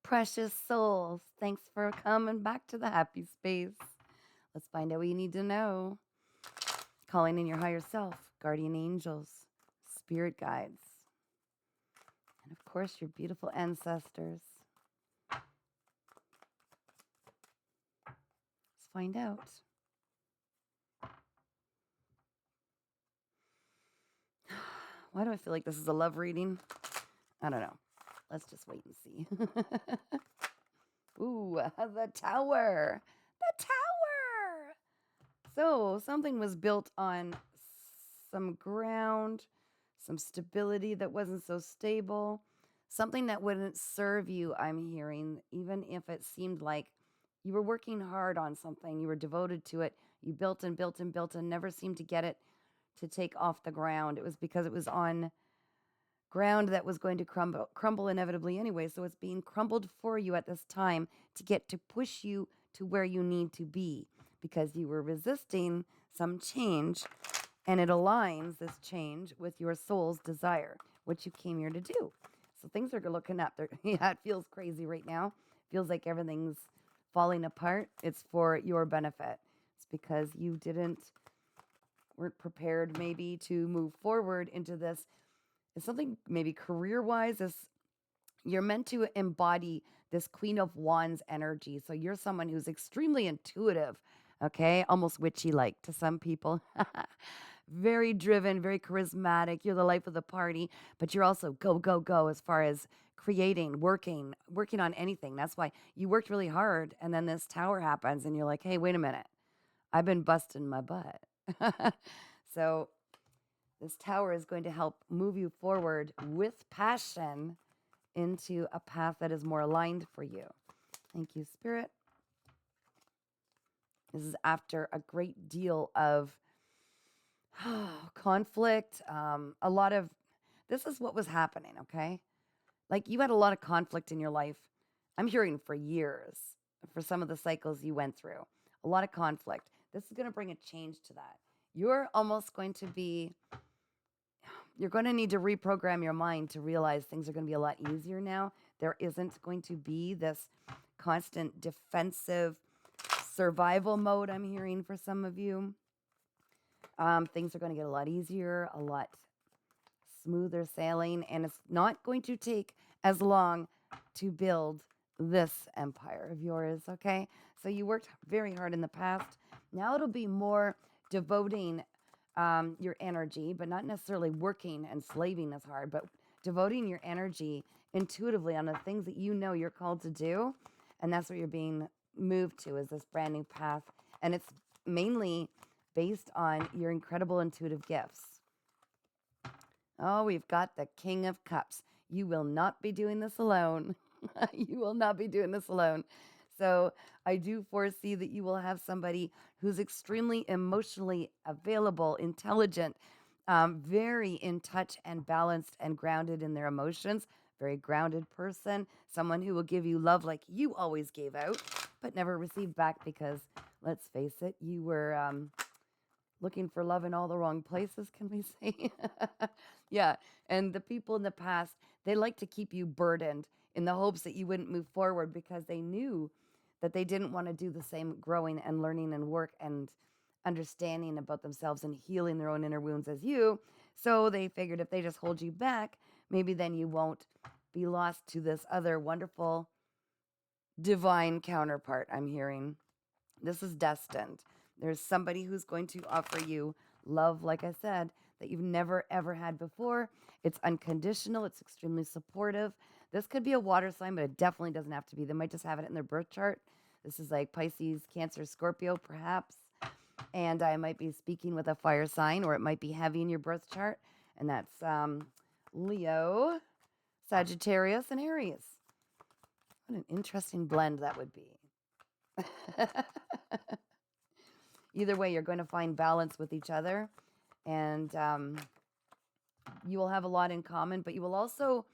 precious souls. Thanks for coming back to the happy space. Let's find out what you need to know. Calling in your higher self, guardian angels, spirit guides, and of course, your beautiful ancestors. Let's find out. Why do I feel like this is a love reading? I don't know. Let's just wait and see. Ooh, the tower. The tower. So, something was built on some ground, some stability that wasn't so stable, something that wouldn't serve you, I'm hearing, even if it seemed like you were working hard on something, you were devoted to it, you built and built and built and never seemed to get it to take off the ground. It was because it was on ground that was going to crumble inevitably anyway. So it's being crumbled for you at this time to get to push you to where you need to be because you were resisting some change, and it aligns this change with your soul's desire, what you came here to do. So things are looking up. Yeah, it feels crazy right now. Feels like everything's falling apart. It's for your benefit. It's because you weren't prepared maybe to move forward into this. It's something maybe career-wise. You're meant to embody this Queen of Wands energy. So you're someone who's extremely intuitive, okay? Almost witchy-like to some people. Very driven, very charismatic. You're the life of the party, but you're also go, go, go as far as creating, working on anything. That's why you worked really hard, and then this tower happens, and you're like, hey, wait a minute. I've been busting my butt. So this tower is going to help move you forward with passion into a path that is more aligned for you. Thank you, Spirit. This is after a great deal of conflict. This is what was happening, okay? Like you had a lot of conflict in your life. I'm hearing for years, for some of the cycles you went through, a lot of conflict. This is going to bring a change to that. You're going to need to reprogram your mind to realize things are going to be a lot easier now. There isn't going to be this constant defensive survival mode I'm hearing for some of you. Things are going to get a lot easier, a lot smoother sailing, and it's not going to take as long to build this empire of yours, okay? So you worked very hard in the past. Now it'll be more devoting your energy, but not necessarily working and slaving as hard, but devoting your energy intuitively on the things that you know you're called to do. And that's what you're being moved to, is this brand new path. And it's mainly based on your incredible intuitive gifts. Oh, we've got the King of Cups. You will not be doing this alone. You will not be doing this alone. So I do foresee that you will have somebody who's extremely emotionally available, intelligent, very in touch and balanced and grounded in their emotions, very grounded person, someone who will give you love like you always gave out, but never received back because, let's face it, you were looking for love in all the wrong places, can we say? Yeah, and the people in the past, they like to keep you burdened in the hopes that you wouldn't move forward because they knew that they didn't want to do the same growing and learning and work and understanding about themselves and healing their own inner wounds as you. So they figured if they just hold you back, maybe then you won't be lost to this other wonderful divine counterpart, I'm hearing. This is destined. There's somebody who's going to offer you love, like I said, that you've never, ever had before. It's unconditional. It's extremely supportive. This could be a water sign, but it definitely doesn't have to be. They might just have it in their birth chart. This is like Pisces, Cancer, Scorpio, perhaps. And I might be speaking with a fire sign, or it might be heavy in your birth chart. And that's Leo, Sagittarius, and Aries. What an interesting blend that would be. Either way, you're going to find balance with each other, and you will have a lot in common, but you will also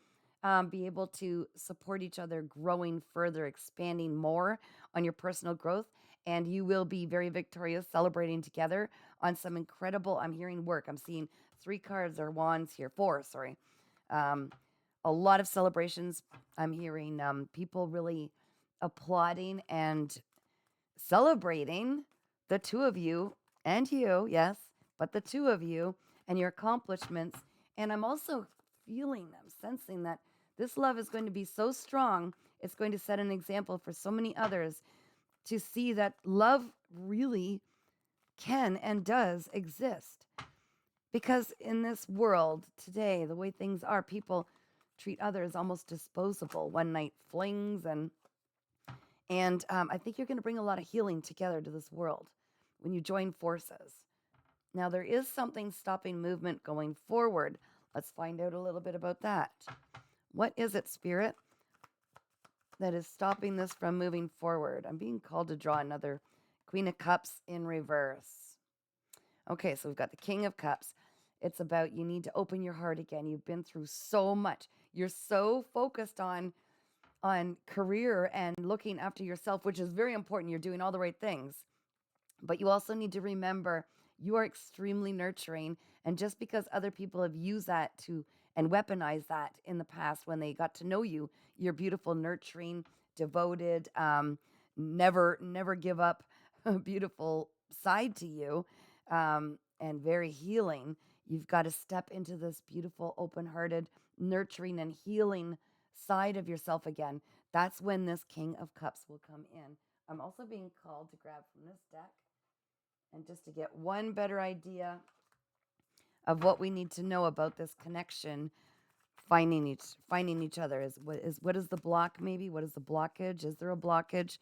be able to support each other, growing further, expanding more on your personal growth, and you will be very victorious, celebrating together on some incredible, I'm hearing work. I'm seeing 3 cards or wands here, 4, sorry. a lot of celebrations. I'm hearing people really applauding and celebrating the two of you and you, yes, but the two of you and your accomplishments. And I'm also feeling them, sensing that this love is going to be so strong, it's going to set an example for so many others to see that love really can and does exist. Because in this world today, the way things are, people treat others almost disposable, one night flings, and I think you're going to bring a lot of healing together to this world when you join forces. Now, there is something stopping movement going forward. Let's find out a little bit about that. What is it, Spirit, that is stopping this from moving forward? I'm being called to draw another Queen of Cups in reverse. Okay, so we've got the King of Cups. It's about you need to open your heart again. You've been through so much. You're so focused on career and looking after yourself, which is very important. You're doing all the right things. But you also need to remember you are extremely nurturing. And just because other people have used that to and weaponized that in the past when they got to know you, you're beautiful, nurturing, devoted, never give up a beautiful side to you, and very healing. You've got to step into this beautiful, open-hearted, nurturing and healing side of yourself again. That's when this King of Cups will come in. I'm also being called to grab from this deck and just to get one better idea of what we need to know about this connection, finding each other. What is the block? Maybe what is the blockage? Is there a blockage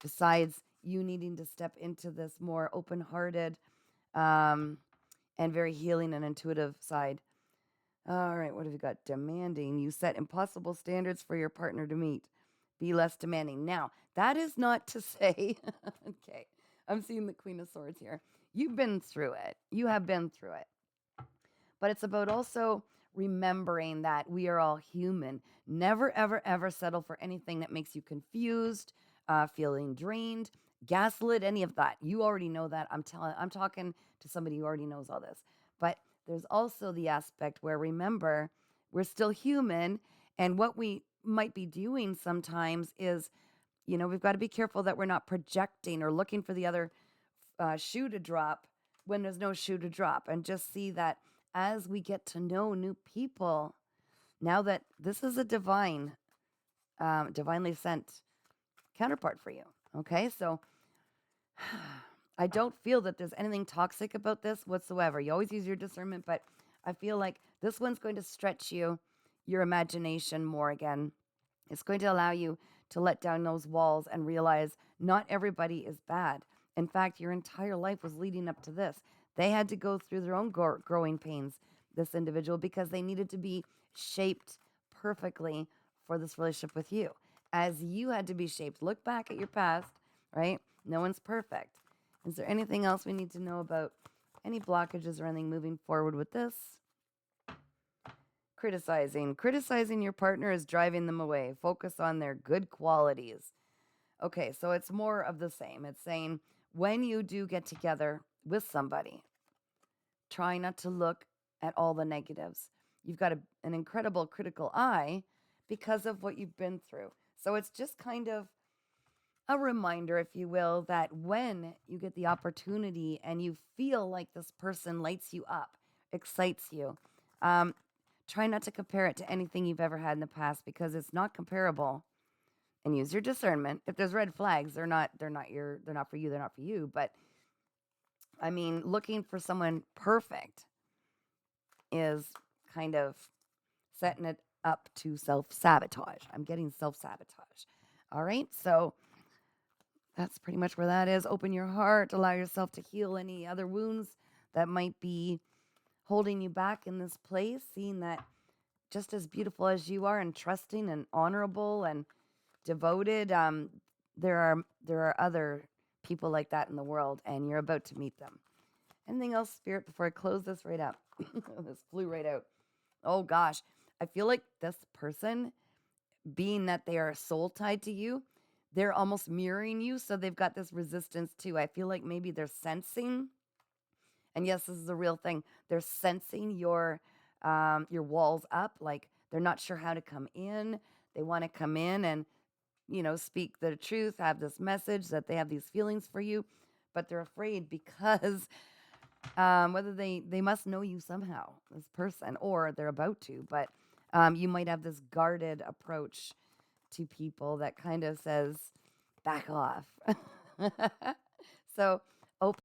besides you needing to step into this more open-hearted and very healing and intuitive side? All right, what have you got? Demanding. You set impossible standards for your partner to meet. Be less demanding. Now, that is not to say, okay, I'm seeing the Queen of Swords here. You've been through it. You have been through it. But it's about also remembering that we are all human. Never, ever, ever settle for anything that makes you confused, feeling drained, gaslit, any of that. You already know that. I'm talking to somebody who already knows all this. But there's also the aspect where, remember, we're still human, and what we might be doing sometimes is, we've got to be careful that we're not projecting or looking for the other shoe to drop when there's no shoe to drop, and just see that as we get to know new people, now that this is a divinely sent counterpart for you. Okay, so I don't feel that there's anything toxic about this whatsoever. You always use your discernment, but I feel like this one's going to stretch your imagination more again. It's going to allow you to let down those walls and realize not everybody is bad. In fact, your entire life was leading up to this. They had to go through their own growing pains, this individual, because they needed to be shaped perfectly for this relationship with you, as you had to be shaped. Look back at your past, right? No one's perfect. Is there anything else we need to know about any blockages or anything moving forward with this? Criticizing your partner is driving them away. Focus on their good qualities. Okay, so it's more of the same. It's saying when you do get together with somebody, try not to look at all the negatives. You've got an incredible critical eye because of what you've been through. So it's just kind of a reminder, if you will, that when you get the opportunity and you feel like this person lights you up, excites you, try not to compare it to anything you've ever had in the past, because it's not comparable. And use your discernment. If there's red flags, they're not for you, they're not for you. But I mean, looking for someone perfect is kind of setting it up to self-sabotage. I'm getting self-sabotage. All right, so that's pretty much where that is. Open your heart, allow yourself to heal any other wounds that might be holding you back in this place, seeing that just as beautiful as you are and trusting and honorable and devoted, there are other people like that in the world, and you're about to meet them. Anything else, Spirit, before I close this right up? This flew right out. Oh gosh, I feel like this person, being that they are soul tied to you, they're almost mirroring you, so they've got this resistance too. I feel like maybe they're sensing, and yes, this is a real thing, they're sensing your walls up, like They're not sure how to come in. They want to come in and, speak the truth, have this message that they have these feelings for you, but they're afraid because whether they must know you somehow, this person, or they're about to, but you might have this guarded approach to people that kind of says, back off. So open